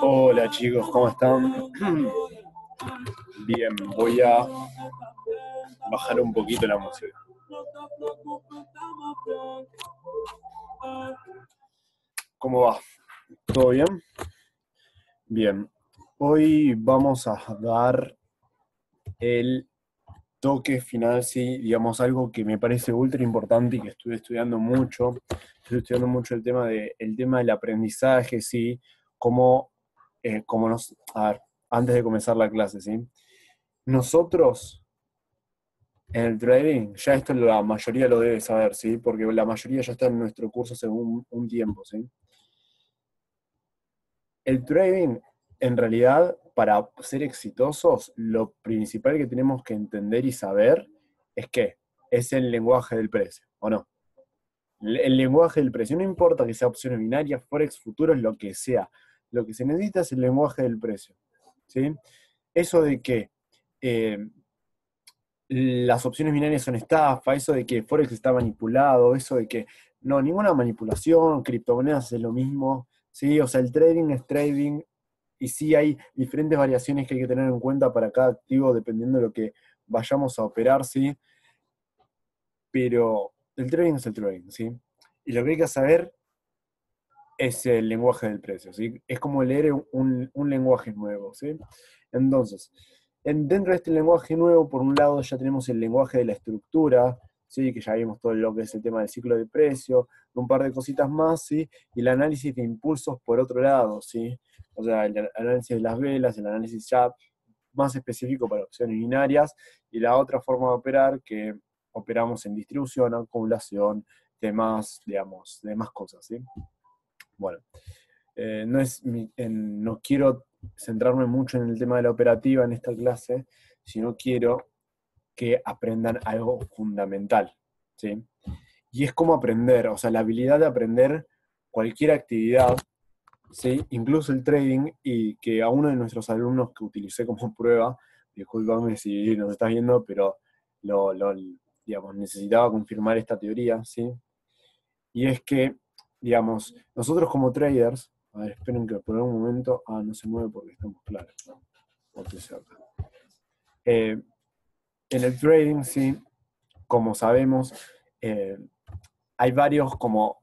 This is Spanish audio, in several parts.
Hola chicos, ¿cómo están? Bien, voy a bajar un poquito la música. ¿Cómo va? ¿Todo bien? Bien. Hoy vamos a dar el toque final, sí, digamos algo que me parece ultra importante y que estuve estudiando mucho. Estoy estudiando mucho el tema del aprendizaje, sí, cómo, a ver, antes de comenzar la clase, sí. Nosotros en el trading, ya esto la mayoría lo debe saber, ¿sí? Porque la mayoría ya está en nuestro curso hace un tiempo, ¿sí? El trading, en realidad, para ser exitosos, lo principal que tenemos que entender y saber es que es el lenguaje del precio, ¿o no? El lenguaje del precio, no importa que sea opciones binarias, forex, futuros, lo que sea. Lo que se necesita es el lenguaje del precio, ¿sí? Eso de que eh, las opciones binarias son estafa, eso de que Forex está manipulado, eso de que no, ninguna manipulación, criptomonedas es lo mismo, ¿sí? O sea, el trading es trading y sí hay diferentes variaciones que hay que tener en cuenta para cada activo dependiendo de lo que vayamos a operar, ¿sí? Pero el trading es el trading, ¿sí? Y lo que hay que saber es el lenguaje del precio, ¿sí? Es como leer un lenguaje nuevo, ¿sí? Entonces, dentro de este lenguaje nuevo, por un lado ya tenemos el lenguaje de la estructura, ¿sí? Que ya vimos todo lo que es el tema del ciclo de precio, un par de cositas más, ¿sí? Y el análisis de impulsos por otro lado, ¿sí? O sea, el análisis de las velas, el análisis ya más específico para opciones binarias, y la otra forma de operar que operamos en distribución, acumulación, demás, digamos, demás cosas, ¿sí? Bueno, no quiero centrarme mucho en el tema de la operativa en esta clase, sino quiero que aprendan algo fundamental, ¿sí? Y es cómo aprender, o sea, la habilidad de aprender cualquier actividad, ¿sí? Incluso el trading, y que a uno de nuestros alumnos que utilicé como prueba, discúlpame si nos estás viendo, pero digamos, necesitaba confirmar esta teoría, ¿sí? Y es que, digamos, nosotros como traders, a ver, esperen que por un momento, no se mueve porque estamos claros, ¿no? Porque se acá. En el trading, sí, como sabemos, eh, hay varios como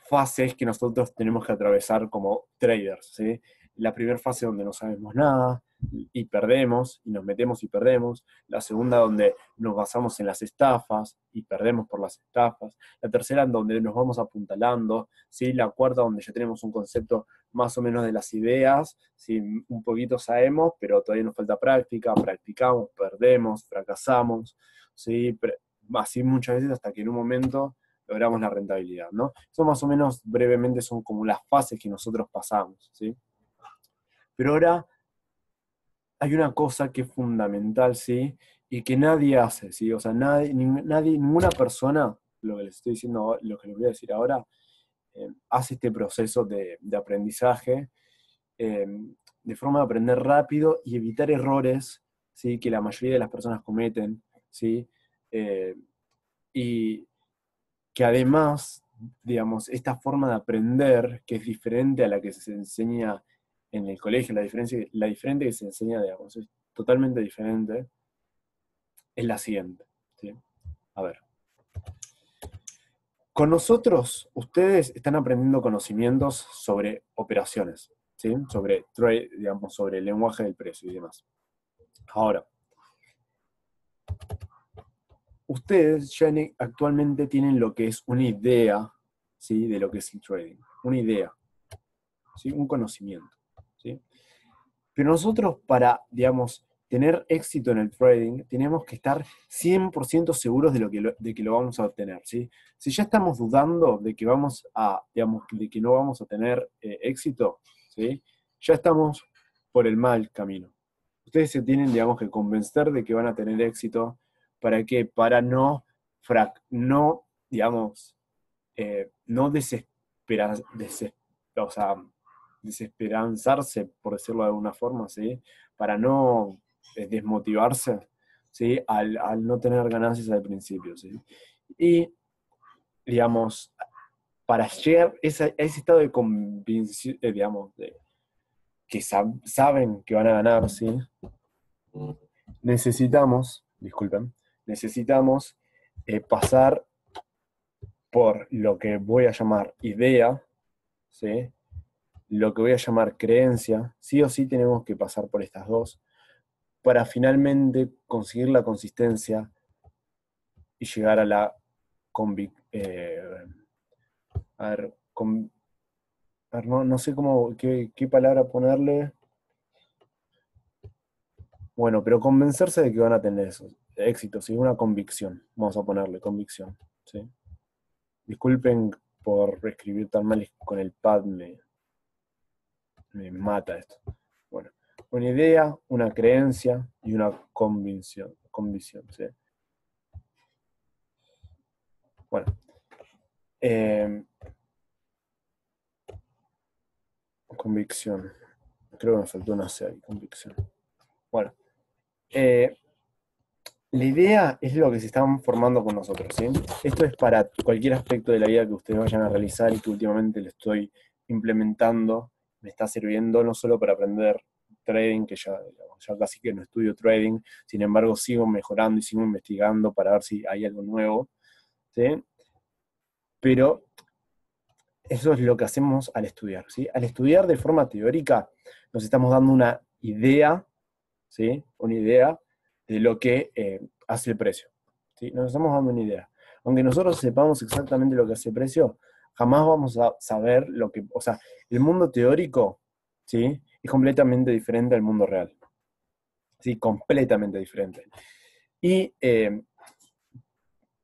fases que nosotros tenemos que atravesar como traders, ¿sí? La primera fase donde no sabemos nada y perdemos, y nos metemos y perdemos. La segunda donde nos basamos en las estafas y perdemos por las estafas. La tercera en donde nos vamos apuntalando, ¿sí? La cuarta donde ya tenemos un concepto más o menos de las ideas, ¿sí? Un poquito sabemos, pero todavía nos falta práctica, practicamos, perdemos, fracasamos, ¿sí? Así muchas veces hasta que en un momento logramos la rentabilidad, ¿no? Eso más o menos brevemente son como las fases que nosotros pasamos, ¿sí? Pero ahora hay una cosa que es fundamental, ¿sí? Y que nadie hace, ¿sí? O sea, ninguna persona, lo que les estoy diciendo, lo que les voy a decir ahora, hace este proceso de aprendizaje eh, de forma de aprender rápido y evitar errores, ¿sí? Que la mayoría de las personas cometen, ¿sí? Eh, y, que además, digamos, esta forma de aprender, que es diferente a la que se enseña en el colegio, la diferente que se enseña, digamos, es totalmente diferente, es la siguiente, ¿sí? A ver, con nosotros, ustedes están aprendiendo conocimientos sobre operaciones, ¿sí? Sobre trade, digamos, sobre el lenguaje del precio y demás. Ahora, ustedes ya actualmente tienen lo que es una idea, ¿sí? De lo que es el trading, una idea, ¿sí? Un conocimiento, ¿sí? Pero nosotros para, digamos, tener éxito en el trading, tenemos que estar 100% seguros de que lo vamos a obtener, ¿sí? Si ya estamos dudando de que vamos a, digamos, de que no vamos a tener éxito, ¿sí? Ya estamos por el mal camino. Ustedes se tienen, digamos, que convencer de que van a tener éxito. ¿Para qué? Para no, digamos, no o sea, desesperanzarse, por decirlo de alguna forma, ¿sí? Para no desmotivarse, ¿sí? Al no tener ganancias al principio, ¿sí? Y, digamos, para llegar a ese estado de convicción, digamos, que saben que van a ganar, ¿sí? Necesitamos, disculpen, necesitamos pasar por lo que voy a llamar idea, ¿sí? Lo que voy a llamar creencia. Sí o sí tenemos que pasar por estas dos para finalmente conseguir la consistencia y llegar a la a ver, a ver, no sé qué palabra ponerle. Bueno, pero convencerse de que van a tener eso, éxito, ¿sí? Una convicción, vamos a ponerle convicción, ¿sí? Disculpen por escribir tan mal con el pad, me mata esto. Bueno, una idea, una creencia y una convicción, ¿sí? Bueno, eh, convicción. Creo que me faltó una C ahí, convicción. Bueno, eh, la idea es lo que se están formando con nosotros, ¿sí? Esto es para cualquier aspecto de la vida que ustedes vayan a realizar y que últimamente le estoy implementando. Me está sirviendo no solo para aprender trading, que ya casi que no estudio trading, sin embargo sigo mejorando y sigo investigando para ver si hay algo nuevo, ¿sí? Pero eso es lo que hacemos al estudiar, ¿sí? Al estudiar de forma teórica nos estamos dando una idea, ¿sí? Una idea de lo que hace el precio, ¿sí? Nos estamos dando una idea. Aunque nosotros sepamos exactamente lo que hace el precio, jamás vamos a saber lo que... O sea, el mundo teórico, ¿sí? Es completamente diferente al mundo real, ¿sí? Completamente diferente. Y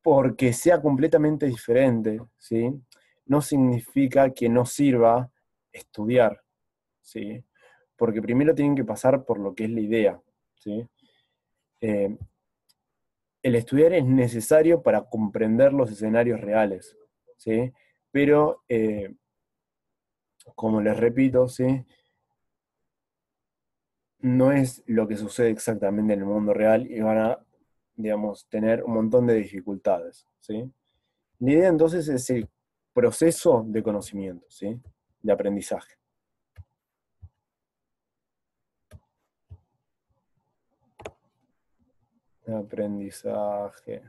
porque sea completamente diferente, ¿sí? No significa que no sirva estudiar, ¿sí? Porque primero tienen que pasar por lo que es la idea, ¿sí? Eh, el estudiar es necesario para comprender los escenarios reales, ¿sí? Pero, como les repito, ¿sí? No es lo que sucede exactamente en el mundo real y van a, digamos, tener un montón de dificultades, ¿sí? La idea entonces es el proceso de conocimiento, ¿sí? De aprendizaje. De aprendizaje.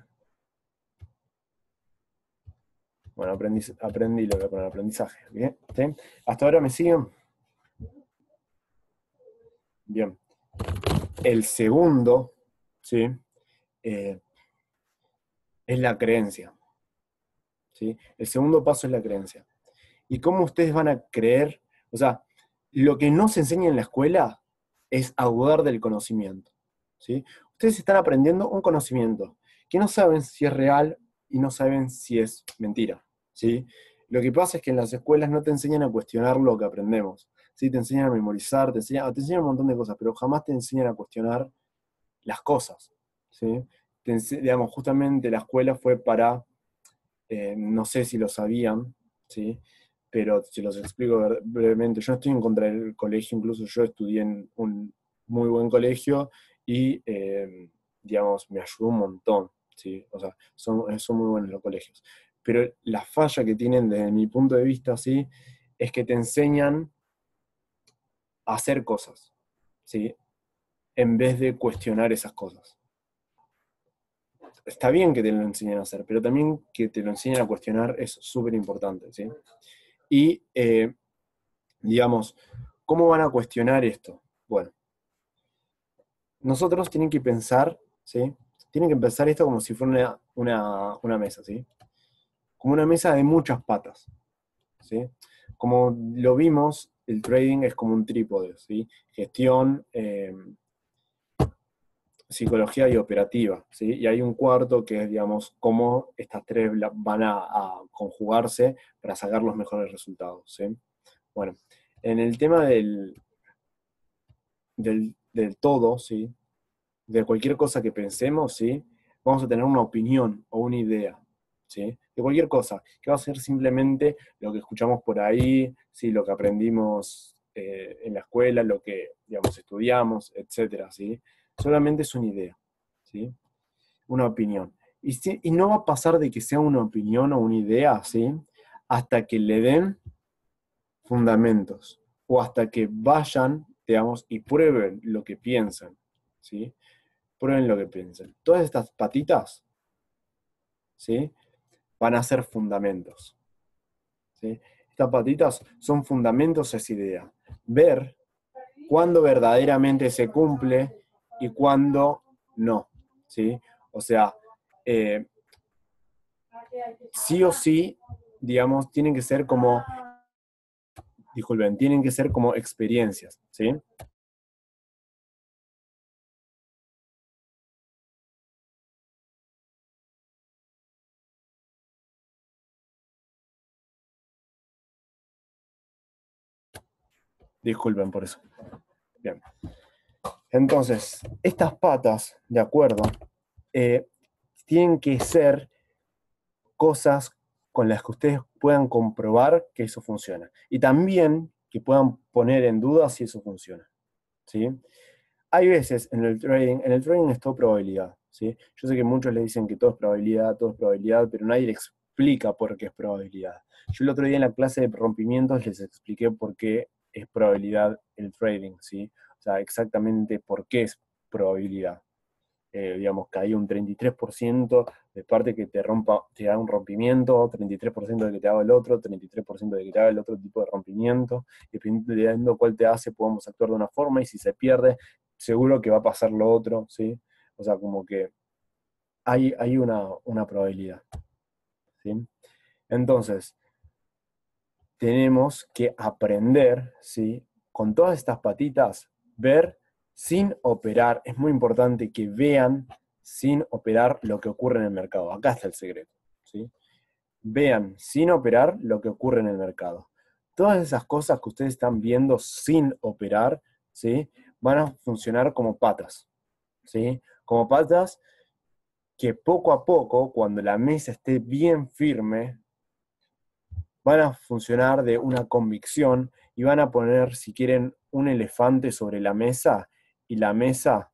Bueno, aprendí lo que voy a poner aprendizaje, ¿bien? ¿Sí? ¿Hasta ahora me siguen? Bien. El segundo, ¿sí? Eh, es la creencia, ¿sí? El segundo paso es la creencia. ¿Y cómo ustedes van a creer? O sea, lo que no se enseña en la escuela es a dudar del conocimiento, ¿sí? Ustedes están aprendiendo un conocimiento que no saben si es real y no saben si es mentira, ¿sí? Lo que pasa es que en las escuelas no te enseñan a cuestionar lo que aprendemos, ¿sí? Te enseñan a memorizar, te enseñan un montón de cosas, pero jamás te enseñan a cuestionar las cosas, ¿sí? Digamos, justamente la escuela fue para, no sé si lo sabían, ¿sí? Pero si los explico brevemente, yo no estoy en contra del colegio, incluso yo estudié en un muy buen colegio y, digamos, me ayudó un montón, ¿sí? O sea, son muy buenos los colegios. Pero la falla que tienen desde mi punto de vista, ¿sí? Es que te enseñan a hacer cosas, ¿sí? En vez de cuestionar esas cosas. Está bien que te lo enseñen a hacer, pero también que te lo enseñen a cuestionar es súper importante, ¿sí? Y, digamos, ¿cómo van a cuestionar esto? Bueno, nosotros tienen que pensar, ¿sí? Tienen que pensar esto como si fuera una mesa, ¿sí? Como una mesa de muchas patas, ¿sí? Como lo vimos, el trading es como un trípode, ¿sí? Gestión, psicología y operativa, ¿sí? Y hay un cuarto que es, digamos, cómo estas tres van a conjugarse para sacar los mejores resultados, ¿sí? Bueno, en el tema del todo, ¿sí? De cualquier cosa que pensemos, ¿sí? Vamos a tener una opinión o una idea, ¿sí? De cualquier cosa, que va a ser simplemente lo que escuchamos por ahí, ¿sí? Lo que aprendimos en la escuela, lo que, digamos, estudiamos, etcétera, ¿sí? Solamente es una idea, ¿sí? Una opinión. Y no va a pasar de que sea una opinión o una idea, ¿sí? Hasta que le den fundamentos o hasta que vayan digamos, y prueben lo que piensan, ¿sí? Prueben lo que piensan. Todas estas patitas, ¿sí? Van a ser fundamentos, ¿sí? Estas patitas son fundamentos a esa idea. Ver cuándo verdaderamente se cumple y cuándo no, ¿sí? O sea, eh, sí o sí, digamos, tienen que ser como, disculpen, tienen que ser como experiencias, ¿sí? Disculpen por eso. Bien. Entonces, estas patas, de acuerdo, eh, tienen que ser cosas con las que ustedes puedan comprobar que eso funciona. Y también que puedan poner en duda si eso funciona, ¿sí? Hay veces en el trading es todo probabilidad, ¿sí? Yo sé que muchos le dicen que todo es probabilidad, pero nadie le explica por qué es probabilidad. Yo el otro día en la clase de rompimientos les expliqué por qué es probabilidad el trading, ¿sí? O sea, exactamente por qué es probabilidad. Digamos que hay un 33% de parte que te rompa, te da un rompimiento, 33% de que te haga el otro, 33% de que te haga el otro tipo de rompimiento, y dependiendo cuál te hace, podemos actuar de una forma, y si se pierde, seguro que va a pasar lo otro, ¿sí? O sea, como que hay una probabilidad, ¿sí? Entonces, tenemos que aprender, ¿sí? Con todas estas patitas, ver sin operar. Es muy importante que vean sin operar lo que ocurre en el mercado. Acá está el secreto, ¿sí? Vean sin operar lo que ocurre en el mercado. Todas esas cosas que ustedes están viendo sin operar, ¿sí? Van a funcionar como patas, ¿sí? Como patas que poco a poco, cuando la mesa esté bien firme, van a funcionar de una convicción y van a poner, si quieren, un elefante sobre la mesa y la mesa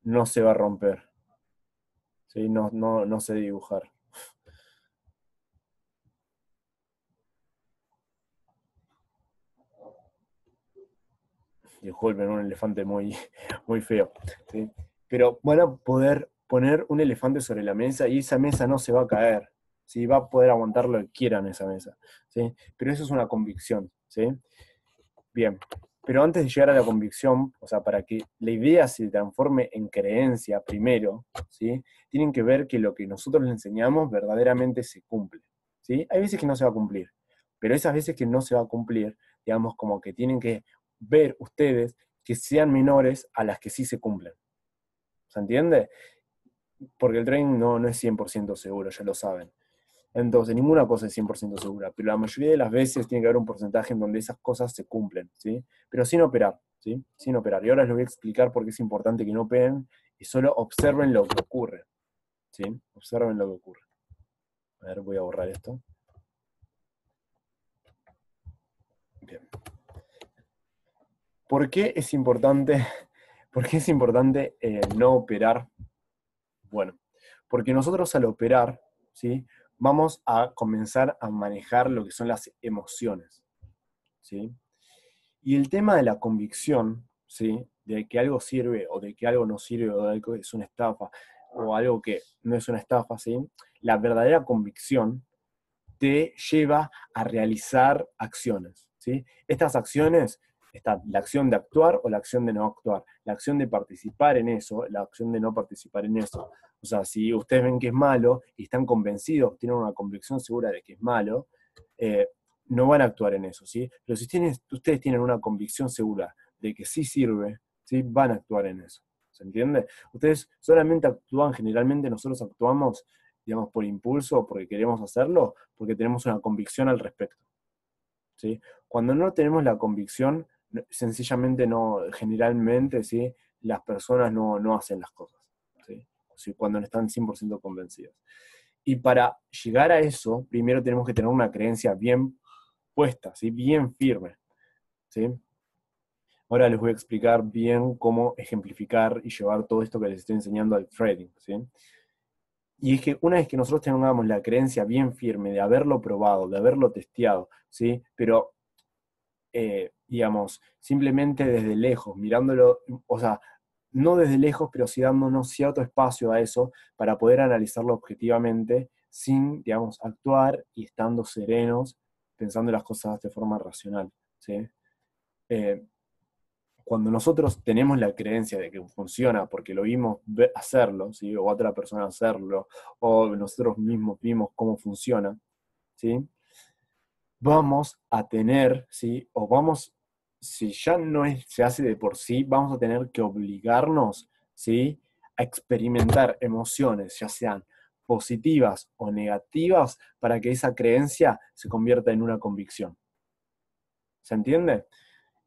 no se va a romper, ¿sí? No sé dibujar. Disculpen, un elefante muy, muy feo, ¿sí? Pero van a poder poner un elefante sobre la mesa y esa mesa no se va a caer, ¿sí? Va a poder aguantar lo que quieran esa mesa, ¿sí? Pero eso es una convicción, ¿sí? Bien, pero antes de llegar a la convicción, o sea, para que la idea se transforme en creencia primero, ¿sí? Tienen que ver que lo que nosotros les enseñamos verdaderamente se cumple, ¿sí? Hay veces que no se va a cumplir, pero esas veces que no se va a cumplir, digamos, como que tienen que ver ustedes que sean menores a las que sí se cumplen. ¿Se entiende? Porque el trading no es 100% seguro, ya lo saben. Entonces, ninguna cosa es 100% segura, pero la mayoría de las veces tiene que haber un porcentaje en donde esas cosas se cumplen, ¿sí? Pero sin operar, ¿sí? Sin operar. Y ahora les voy a explicar por qué es importante que no operen y solo observen lo que ocurre, ¿sí? Observen lo que ocurre. A ver, voy a borrar esto. Bien. ¿Por qué es importante, por qué es importante no operar? Bueno, porque nosotros al operar, ¿sí? Vamos a comenzar a manejar lo que son las emociones, ¿sí? Y el tema de la convicción, ¿sí? De que algo sirve o de que algo no sirve o de algo es una estafa o algo que no es una estafa, ¿sí? La verdadera convicción te lleva a realizar acciones, ¿sí? Estas acciones, está la acción de actuar o la acción de no actuar, la acción de participar en eso, la acción de no participar en eso. O sea, si ustedes ven que es malo y están convencidos, tienen una convicción segura de que es malo, eh, no van a actuar en eso, ¿sí? Pero si ustedes tienen una convicción segura de que sí sirve, ¿sí? Van a actuar en eso. ¿Se entiende? Ustedes solamente actúan, generalmente nosotros actuamos, digamos, por impulso o porque queremos hacerlo, porque tenemos una convicción al respecto, ¿sí? Cuando no tenemos la convicción, sencillamente no, generalmente, ¿sí? Las personas no hacen las cosas, ¿sí? ¿Sí? Cuando no están 100% convencidas. Y para llegar a eso, primero tenemos que tener una creencia bien puesta, ¿sí? Bien firme, ¿sí? Ahora les voy a explicar bien cómo ejemplificar y llevar todo esto que les estoy enseñando al trading, ¿sí? Y es que una vez que nosotros tengamos la creencia bien firme de haberlo probado, de haberlo testeado, ¿sí? Pero digamos, simplemente desde lejos, mirándolo, o sea, no desde lejos, pero sí dándonos cierto espacio a eso para poder analizarlo objetivamente sin, digamos, actuar y estando serenos, pensando las cosas de forma racional, ¿sí? Eh, Cuando nosotros tenemos la creencia de que funciona porque lo vimos hacerlo, ¿sí? O otra persona hacerlo, o nosotros mismos vimos cómo funciona, ¿sí? Vamos a tener, ¿sí? O vamos, si ya no es, se hace de por sí, vamos a tener que obligarnos, ¿sí? A experimentar emociones, ya sean positivas o negativas, para que esa creencia se convierta en una convicción. ¿Se entiende?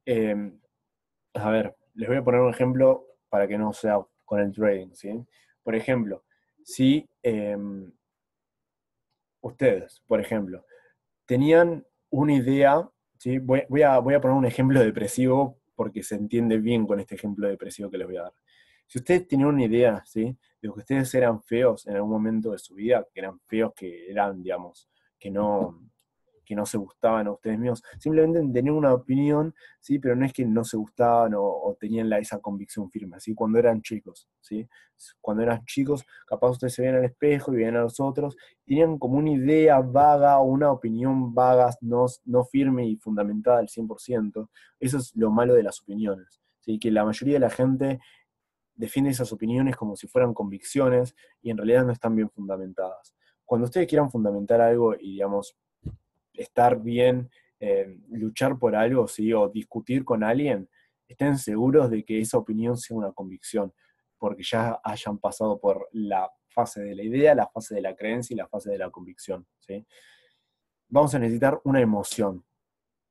Eh, a ver, les voy a poner un ejemplo para que no sea con el trading, ¿sí? Por ejemplo, si ustedes, por ejemplo, tenían una idea, ¿sí? Voy a poner un ejemplo depresivo porque se entiende bien con este ejemplo depresivo que les voy a dar. Si ustedes tenían una idea, ¿sí? De que ustedes eran feos en algún momento de su vida, que eran feos, que eran, digamos, que no, que no se gustaban a ustedes mismos, simplemente tenían una opinión, ¿sí? Pero no es que no se gustaban o tenían esa convicción firme, ¿sí? Cuando eran chicos, ¿sí? Cuando eran chicos, capaz ustedes se veían al espejo y veían a los otros, tenían como una idea vaga o una opinión vaga, no firme y fundamentada al 100%. Eso es lo malo de las opiniones, ¿sí? Que la mayoría de la gente defiende esas opiniones como si fueran convicciones y en realidad no están bien fundamentadas. Cuando ustedes quieran fundamentar algo y, digamos, estar bien, luchar por algo, ¿sí? O discutir con alguien, estén seguros de que esa opinión sea una convicción, porque ya hayan pasado por la fase de la idea, la fase de la creencia y la fase de la convicción, ¿sí? Vamos a necesitar una emoción.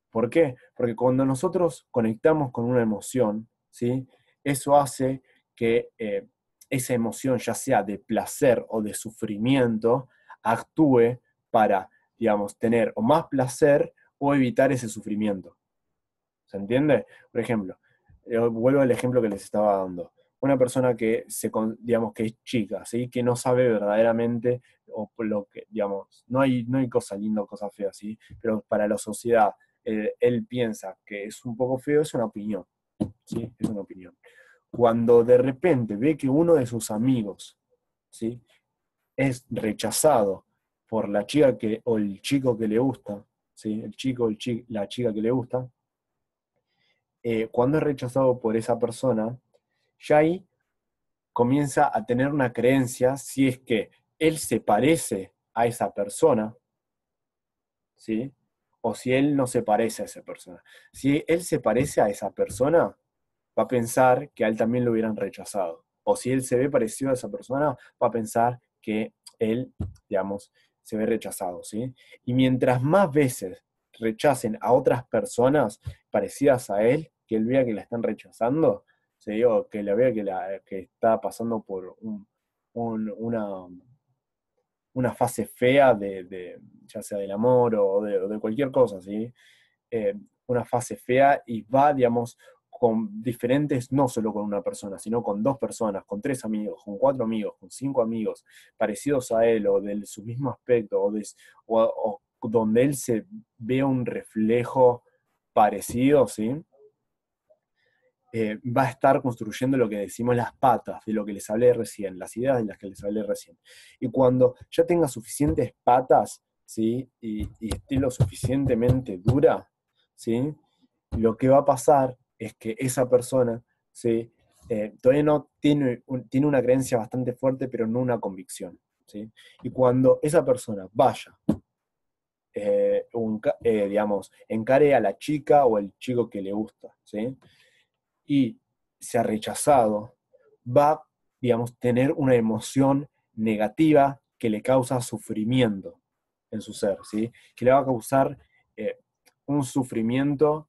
¿Por qué? Porque cuando nosotros conectamos con una emoción, ¿sí? Eso hace que esa emoción, ya sea de placer o de sufrimiento, actúe para, digamos, tener o más placer o evitar ese sufrimiento. ¿Se entiende? Por ejemplo, vuelvo al ejemplo que les estaba dando. Una persona que digamos que es chica, ¿sí? Que no sabe verdaderamente, o lo que, digamos, no hay cosa linda o cosa fea, ¿sí? Pero para la sociedad, él piensa que es un poco feo, es una opinión, ¿sí? Es una opinión. Cuando de repente ve que uno de sus amigos, ¿sí? Es rechazado por la chica o el chico que le gusta, ¿sí? El chico o la chica que le gusta, cuando es rechazado por esa persona, ya ahí comienza a tener una creencia si es que él se parece a esa persona, ¿sí? O si él no se parece a esa persona. Si él se parece a esa persona, va a pensar que a él también lo hubieran rechazado. O si él se ve parecido a esa persona, va a pensar que él, digamos, se ve rechazado, ¿sí? Y mientras más veces rechacen a otras personas parecidas a él, que él vea que la están rechazando, ¿sí? O que la vea que está pasando por una fase fea ya sea del amor o de cualquier cosa, ¿sí? Eh, una fase fea y va, digamos, con diferentes, no solo con una persona, sino con dos personas, con tres amigos, con cuatro amigos, con cinco amigos, parecidos a él o de su mismo aspecto, o donde él se vea un reflejo parecido, ¿sí? Va a estar construyendo lo que decimos las patas, de lo que les hablé recién, las ideas de las que les hablé recién. Y cuando ya tenga suficientes patas, ¿sí? Y esté lo suficientemente dura, ¿sí? Lo que va a pasar es que esa persona, ¿sí? Todavía no tiene una creencia bastante fuerte, pero no una convicción, ¿sí? Y cuando esa persona vaya, digamos, encare a la chica o al chico que le gusta, ¿sí? Y se ha rechazado, va, digamos, tener una emoción negativa que le causa sufrimiento en su ser, ¿sí? Que le va a causar eh, un sufrimiento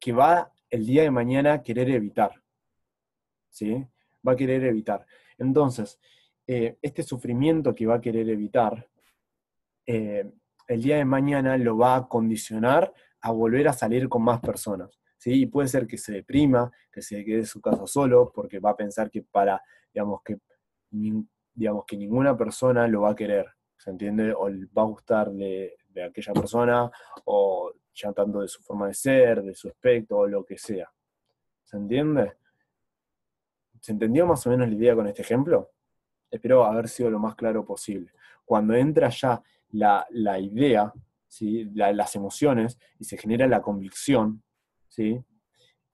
que va el día de mañana a querer evitar, ¿sí? Va a querer evitar. Entonces, este sufrimiento que va a querer evitar, eh, el día de mañana lo va a condicionar a volver a salir con más personas, ¿sí? Y puede ser que se deprima, que se quede en su casa solo, porque va a pensar que digamos que, digamos que ninguna persona lo va a querer, ¿se entiende? O va a gustar de aquella persona, o ya tanto de su forma de ser, de su aspecto o lo que sea. ¿Se entiende? ¿Se entendió más o menos la idea con este ejemplo? Espero haber sido lo más claro posible. Cuando entra ya la idea, ¿sí? Las emociones, y se genera la convicción, ¿sí?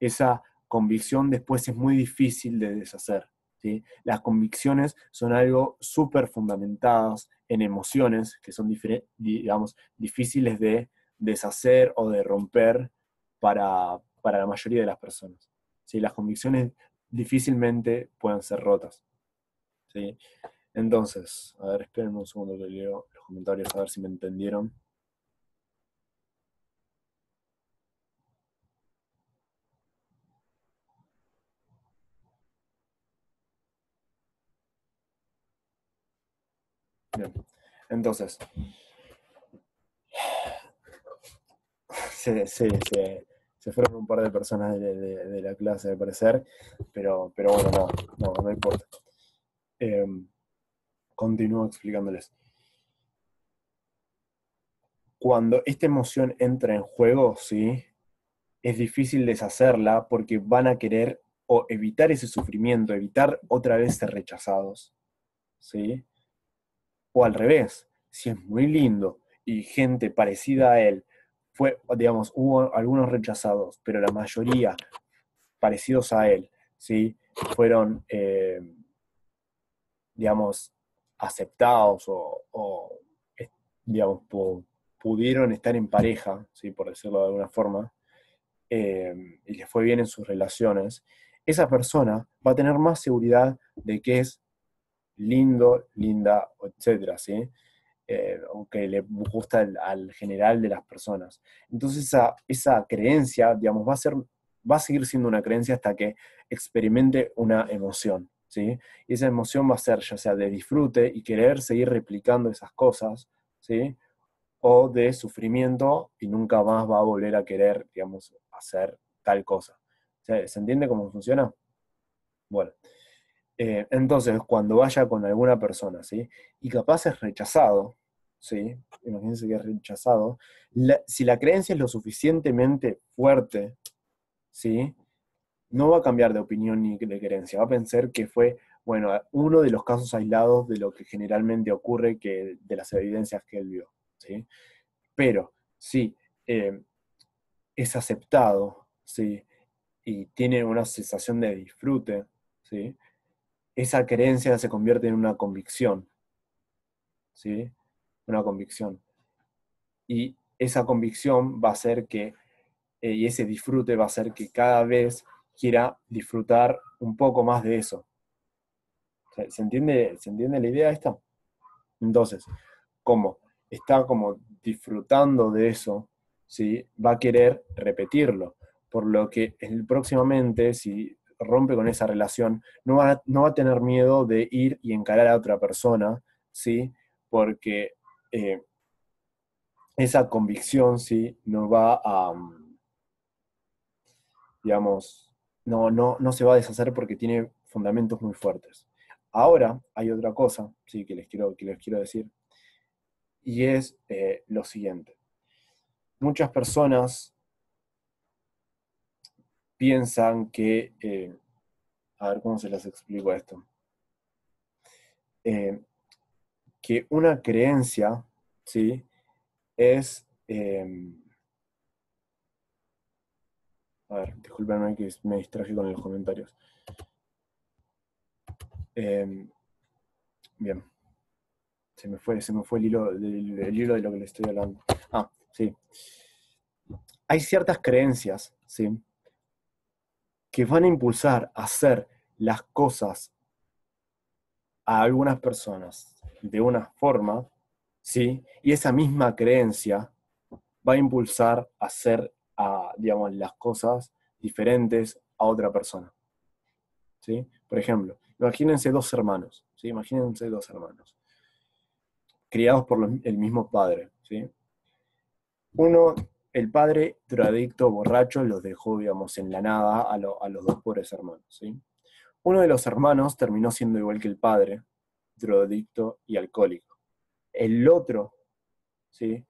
Esa convicción después es muy difícil de deshacer, ¿sí? Las convicciones son algo súper fundamentadas en emociones que son, digamos, difíciles de deshacer o de romper para la mayoría de las personas, ¿sí? Las convicciones difícilmente pueden ser rotas, ¿sí? Entonces, a ver, espérenme un segundo que leo los comentarios a ver si me entendieron. Bien. Entonces, se fueron un par de personas de la clase, al parecer, pero bueno, no importa. Eh, Continúo explicándoles. Cuando esta emoción entra en juego, ¿sí? Es difícil deshacerla porque van a querer o evitar ese sufrimiento, evitar otra vez ser rechazados, ¿sí? O al revés, si es muy lindo y gente parecida a él fue, digamos, hubo algunos rechazados, pero la mayoría parecidos a él, ¿sí? Fueron, digamos, aceptados digamos, pudieron estar en pareja, ¿sí? Por decirlo de alguna forma, y les fue bien en sus relaciones, esa persona va a tener más seguridad de que es lindo, linda, etcétera, ¿sí? Aunque le gusta al general de las personas. Entonces esa creencia, digamos, va a seguir siendo una creencia hasta que experimente una emoción, ¿sí? Y esa emoción va a ser ya sea de disfrute y querer seguir replicando esas cosas, ¿sí? O de sufrimiento y nunca más va a volver a querer, digamos, hacer tal cosa. ¿Se entiende cómo funciona? Bueno. Entonces, cuando vaya con alguna persona, ¿sí? Y capaz es rechazado, ¿sí? Imagínense que es rechazado. Si la creencia es lo suficientemente fuerte, ¿sí? No va a cambiar de opinión ni de creencia. Va a pensar que fue, bueno, uno de los casos aislados de lo que generalmente ocurre de las evidencias que él vio, ¿sí? Pero, si es aceptado, ¿sí? Y tiene una sensación de disfrute, ¿sí? Esa creencia se convierte en una convicción, ¿sí? Una convicción. Y esa convicción va a hacer que, y ese disfrute va a hacer que cada vez quiera disfrutar un poco más de eso. ¿Se entiende la idea esta? Entonces, como está como disfrutando de eso, ¿sí? Va a querer repetirlo. Por lo que próximamente, si rompe con esa relación, no va a tener miedo de ir y encarar a otra persona, ¿sí? Porque eh, esa convicción, ¿sí? No va a, digamos, no se va a deshacer porque tiene fundamentos muy fuertes. Ahora hay otra cosa, ¿sí? Que les quiero decir, y es lo siguiente. Muchas personas piensan a ver cómo se las explico esto, Eh, que una creencia, ¿sí? Es, a ver, discúlpenme que me distraje con los comentarios. Eh, Bien, se me fue el hilo de lo que le estoy hablando. Ah, sí. Hay ciertas creencias, ¿sí? Que van a impulsar a hacer las cosas a algunas personas de una forma, ¿sí? Y esa misma creencia va a impulsar a hacer, digamos, las cosas diferentes a otra persona, ¿sí? Por ejemplo, imagínense dos hermanos, ¿sí? Imagínense dos hermanos, criados por el mismo padre, ¿sí? Uno, el padre, drogadicto, borracho, los dejó, digamos, en la nada a los dos pobres hermanos, ¿sí? Uno de los hermanos terminó siendo igual que el padre, drogadicto y alcohólico. El otro, ¿sí?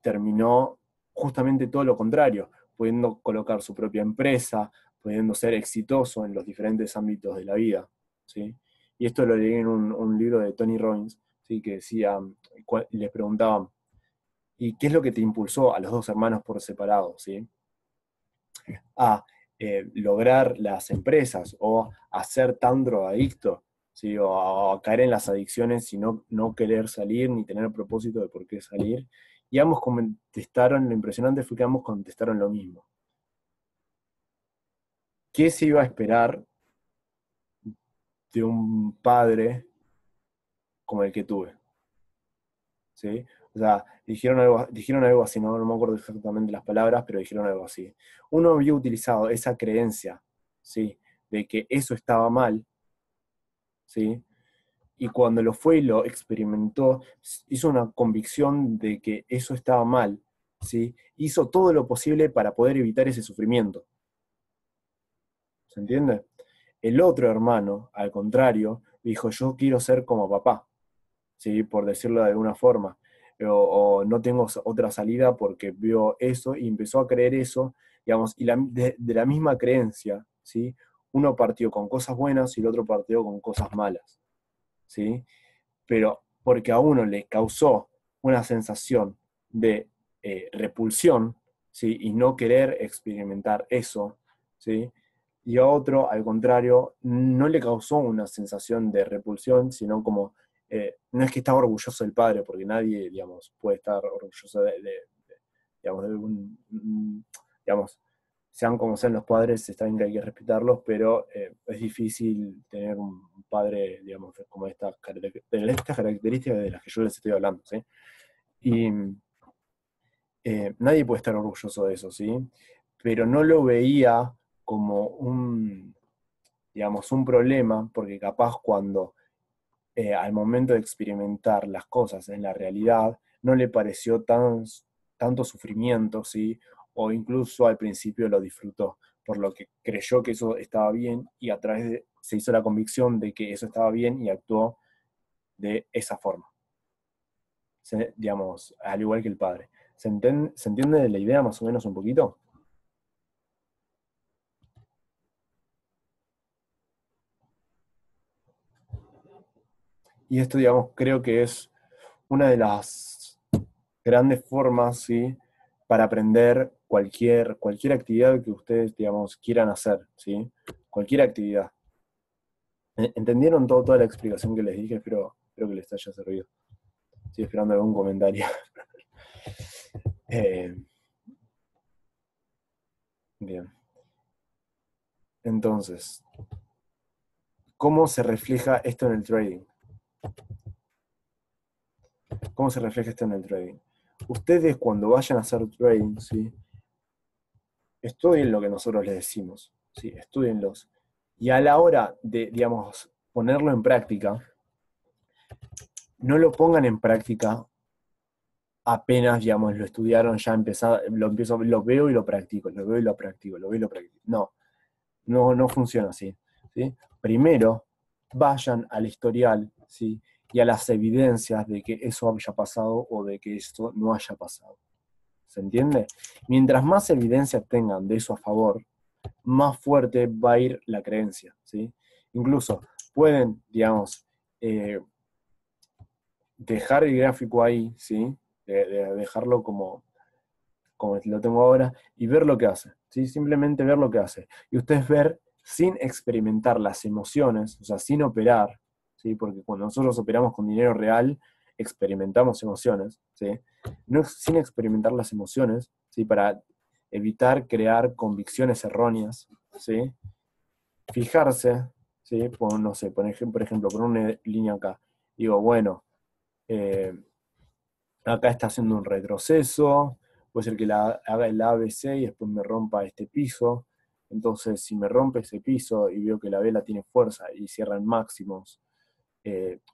Terminó justamente todo lo contrario, pudiendo colocar su propia empresa, pudiendo ser exitoso en los diferentes ámbitos de la vida, ¿sí? Y esto lo leí en un libro de Tony Robbins, ¿sí? Que decía, les preguntaban, ¿y qué es lo que te impulsó a los dos hermanos por separado, ¿sí? A lograr las empresas o a ser tan drogadicto, ¿sí? O a caer en las adicciones y no querer salir ni tener propósito de por qué salir. Y ambos contestaron, lo impresionante fue que ambos contestaron lo mismo. ¿Qué se iba a esperar de un padre como el que tuve? ¿Sí? O sea, dijeron algo así, no me acuerdo exactamente las palabras, pero dijeron algo así. Uno había utilizado esa creencia, ¿sí? De que eso estaba mal, ¿sí? Y cuando lo fue y lo experimentó, hizo una convicción de que eso estaba mal, ¿sí? Hizo todo lo posible para poder evitar ese sufrimiento. ¿Se entiende? El otro hermano, al contrario, dijo, yo quiero ser como papá, ¿sí? Por decirlo de alguna forma. O no tengo otra salida porque veo eso y empezó a creer eso, digamos, y de la misma creencia, ¿sí? Uno partió con cosas buenas y el otro partió con cosas malas, ¿sí? Pero porque a uno le causó una sensación de repulsión, ¿sí? Y no querer experimentar eso, ¿sí? Y a otro, al contrario, no le causó una sensación de repulsión, sino como, no es que estaba orgulloso del padre, porque nadie, digamos, puede estar orgulloso digamos, digamos, sean como sean los padres, está bien que hay que respetarlos, pero es difícil tener un padre, digamos, como estas características de las que yo les estoy hablando, ¿sí? Y nadie puede estar orgulloso de eso, ¿sí? Pero no lo veía como digamos, un problema, porque capaz cuando al momento de experimentar las cosas en la realidad, no le pareció tanto sufrimiento, ¿sí? O incluso al principio lo disfrutó, por lo que creyó que eso estaba bien y a través se hizo la convicción de que eso estaba bien y actuó de esa forma. Digamos, al igual que el padre. ¿Se entiende la idea más o menos un poquito? Y esto, digamos, creo que es una de las grandes formas, ¿sí? Para aprender cualquier actividad que ustedes, digamos, quieran hacer, ¿sí? Cualquier actividad. ¿Entendieron toda la explicación que les dije? Espero que les haya servido. Estoy esperando algún comentario. Eh, bien. Entonces, ¿cómo se refleja esto en el trading? ¿Cómo se refleja esto en el trading? Ustedes cuando vayan a hacer trading, ¿sí? Estudien lo que nosotros les decimos, ¿sí? Estudienlos. Y a la hora de, digamos, ponerlo en práctica, no lo pongan en práctica apenas, digamos, lo estudiaron, ya lo veo y lo practico, lo veo y lo practico, lo veo y lo practico. No funciona así, ¿sí? Primero, vayan al historial, ¿sí? Y a las evidencias de que eso haya pasado o de que esto no haya pasado. ¿Se entiende? Mientras más evidencias tengan de eso a favor, más fuerte va a ir la creencia, ¿sí? Incluso pueden, digamos, eh, dejar el gráfico ahí, ¿sí? De dejarlo como lo tengo ahora y ver lo que hace, ¿sí? Simplemente ver lo que hace. Y ustedes ver sin experimentar las emociones, o sea, sin operar, ¿sí? Porque cuando nosotros operamos con dinero real, experimentamos emociones, ¿sí? No, sin experimentar las emociones, ¿sí? Para evitar crear convicciones erróneas, ¿sí? Fijarse, ¿sí? No sé, por ejemplo, por una línea acá. Digo, bueno, eh, acá está haciendo un retroceso, puede ser que haga el ABC y después me rompa este piso. Entonces, si me rompe ese piso y veo que la vela tiene fuerza y cierra en máximos,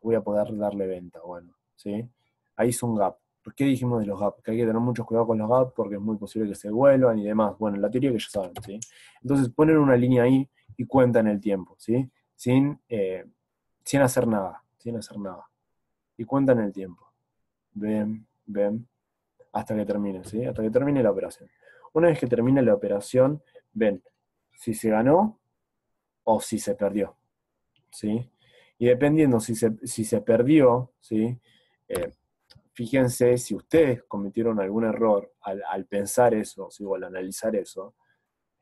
voy a poder darle venta. Bueno, ¿sí? Ahí es un gap. ¿Por qué dijimos de los gaps? Que hay que tener mucho cuidado con los gaps porque es muy posible que se vuelvan y demás. Bueno, la teoría que ya saben, ¿sí? Entonces, ponen una línea ahí y cuentan el tiempo, ¿sí? Sin hacer nada, sin hacer nada. Y cuentan el tiempo. Ven, ven. hasta que termine, ¿sí? Hasta que termine la operación. Una vez que termine la operación, ven si se ganó o si se perdió, ¿sí? Y dependiendo si se perdió, ¿sí? Eh, Fíjense si ustedes cometieron algún error al pensar eso, ¿sí? O al analizar eso,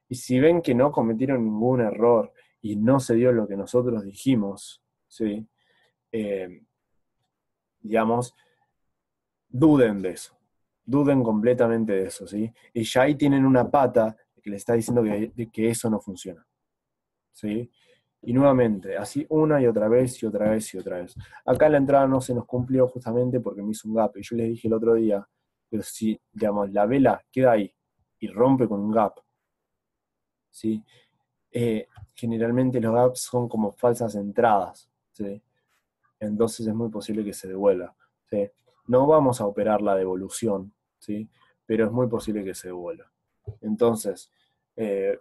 y si ven que no cometieron ningún error y no se dio lo que nosotros dijimos, ¿sí? Eh, digamos, duden de eso, duden completamente de eso, ¿sí? Y ya ahí tienen una pata que les está diciendo que eso no funciona, ¿sí? Y nuevamente, así una y otra vez y otra vez y otra vez. Acá la entrada no se nos cumplió justamente porque me hizo un gap. Y yo les dije el otro día, pero si, digamos, la vela queda ahí y rompe con un gap, ¿sí? Generalmente los gaps son como falsas entradas, ¿sí? Entonces es muy posible que se devuelva, ¿sí? No vamos a operar la devolución, ¿sí? Pero es muy posible que se devuelva. Entonces, eh,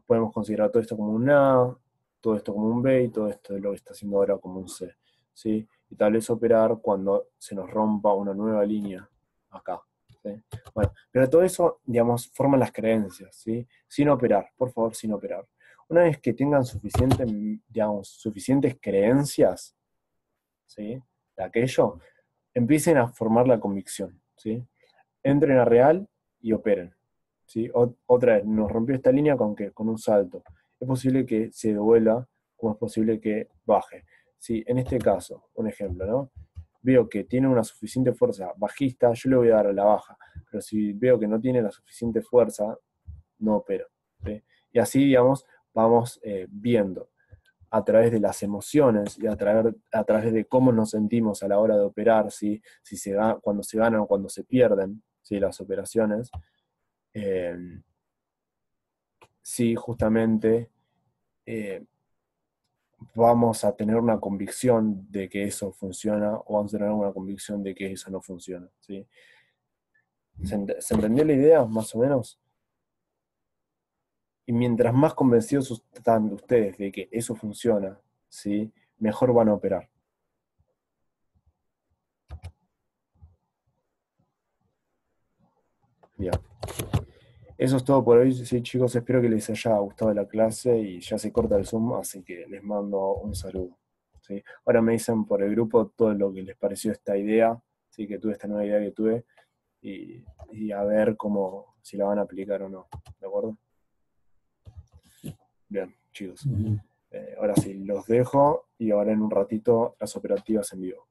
podemos considerar todo esto como un A, todo esto como un B y todo esto es lo que está haciendo ahora como un C, ¿sí? Y tal vez operar cuando se nos rompa una nueva línea acá, ¿sí? Bueno, pero todo eso, digamos, forman las creencias, ¿sí? Sin operar, por favor, sin operar. Una vez que tengan digamos, suficientes creencias, ¿sí? De aquello, empiecen a formar la convicción, ¿sí? Entren a real y operen, ¿sí? Otra vez, nos rompió esta línea con qué, con un salto. Es posible que se devuelva, como es posible que baje. ¿Sí? En este caso, un ejemplo, ¿no? Veo que tiene una suficiente fuerza bajista, yo le voy a dar a la baja. Pero si veo que no tiene la suficiente fuerza, no opero, ¿sí? Y así, digamos, vamos viendo a través de las emociones y a través de cómo nos sentimos a la hora de operar, ¿sí? Si cuando se ganan o cuando se pierden, ¿sí? Las operaciones, eh, sí, justamente eh, vamos a tener una convicción de que eso funciona o vamos a tener una convicción de que eso no funciona, ¿sí? ¿Se entendió la idea, más o menos? Y mientras más convencidos están ustedes de que eso funciona, ¿sí? Mejor van a operar. Bien. Eso es todo por hoy. Sí, chicos, espero que les haya gustado la clase y ya se corta el Zoom, así que les mando un saludo. ¿Sí? Ahora me dicen por el grupo todo lo que les pareció esta idea, ¿sí? Que tuve esta nueva idea que tuve, y a ver cómo, si la van a aplicar o no. ¿De acuerdo? Bien, chicos. Ahora sí, los dejo y ahora en un ratito las operativas en vivo.